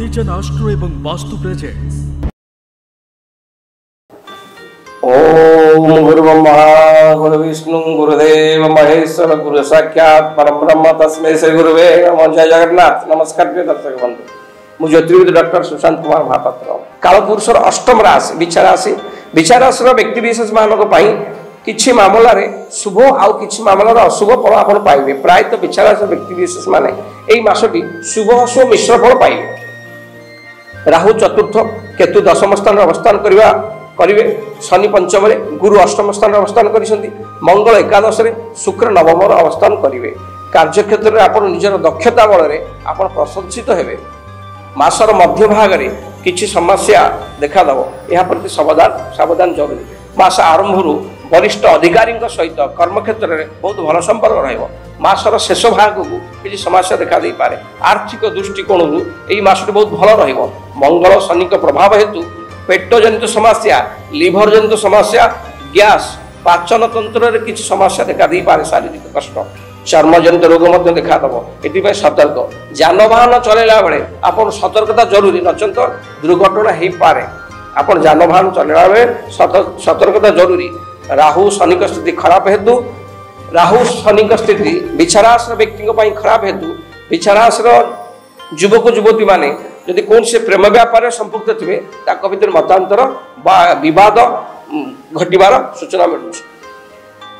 Vision astro एवं vastu presents. ओम गुरुब्रह्मा गुरुविष्णु गुरुदेव महेश्वर गुरु साक्षात परब्रह्म तस्मै श्री गुरुवे नमः। जय जगन्नाथ। नमस्कार प्रिय दर्शक बंधु, मु ज्योतिर्विद डॉक्टर सुशांत कुमार महापात्र। कालपुरुषर अष्टम राशि विचार राशि व्यक्ति विशेष मानक किछि मामला रे शुभ आउ किछि मामला रे अशुभ फल आपण पाइबे। प्रायतः विचार राशि व्यक्ति विशेष माने एई मासटी शुभ अशुभ मिश्र फल पाइबे। राहु चतुर्थ, केतु दशम स्थान अवस्थान करिवे, शनि पंचम रे, गुरु अष्टम स्थान अवस्थान करिसंती, मंगल एकादश रे, शुक्र नवम रे अवस्थान करिवे। कार्य क्षेत्र रे आपण निजर दक्षता बल रे आपण प्रशंसित हेबे। मासर मध्य भाग रे किछि समस्या देखा दबो, एहा प्रति सावधान जरूरी। मास आरंभरू वरिष्ठ अधिकारी सहित कर्म क्षेत्र में बहुत भल संपर्क रहिबो। मासर शेष भाग को किसी समस्या देखा दे पारे। आर्थिक दृष्टिकोण यही मासटी बहुत भल रहिबो। मंगल शनि प्रभाव हेतु पेट जनित समस्या, लिभर जनित समस्या, गैस, पाचन तंत्र में किसी समस्या देखा दे पारे। शारीरिक कष्ट, चर्म जनित रोग मध्य देखा दबो। एथि सतर्क जानवाहन चलेला बेले आपण सतर्कता जरूरी, नचंत दुर्घटना हो पारे। आपण जानवाहन चलेला बेले सतर्कता जरूरी। राहु शनि स्थिति खराब हेतु, राहु शनि स्थिति विचाराश व्यक्ति खराब हेतु विचाराश युवक युवती माने यदि कौन से प्रेम व्यापार संपुक्त थे भर मतांतर बद घटार सूचना मिलूँ।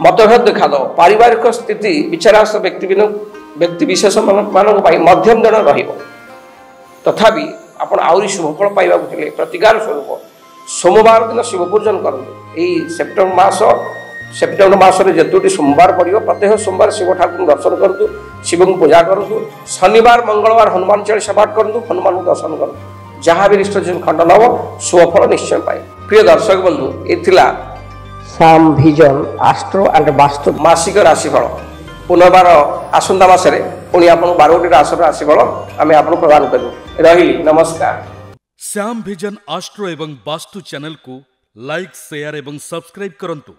मतभेद देखा दो। पारिवारिक स्थिति विचाराश व्यक्ति विशेष मान मध्यम जन रथापि आप आहरी शुभफल पाइबा प्रतिकार स्वरूप सोमवार दिन शिव पूजन करते। सेप्टेम्बर मास जो सोमवार पड़ो प्रत्येक सोमवार शिव ठाकुर दर्शन करूँ, शिव को पूजा करूँ। शनिवार मंगलवार हनुमान चालीसा पाठ करूँ, हनुमान को दर्शन करूँ। जहाँ भी रिस्ट्रिक्शन खंडन हम शुभफल निश्चय पाए। प्रिय दर्शक बंधु, ये साम विजन आस्ट्रो एंड वास्तु मासिक राशिफल। पुनर्बार आसंता मासरे पुणी आप 12टी राशिफल आम आप प्रदान करूँ। रही नमस्कार। श्याम विजन आस्ट्रो एवं वास्तु चैनल को लाइक, शेयर एवं सब्सक्राइब करंतु।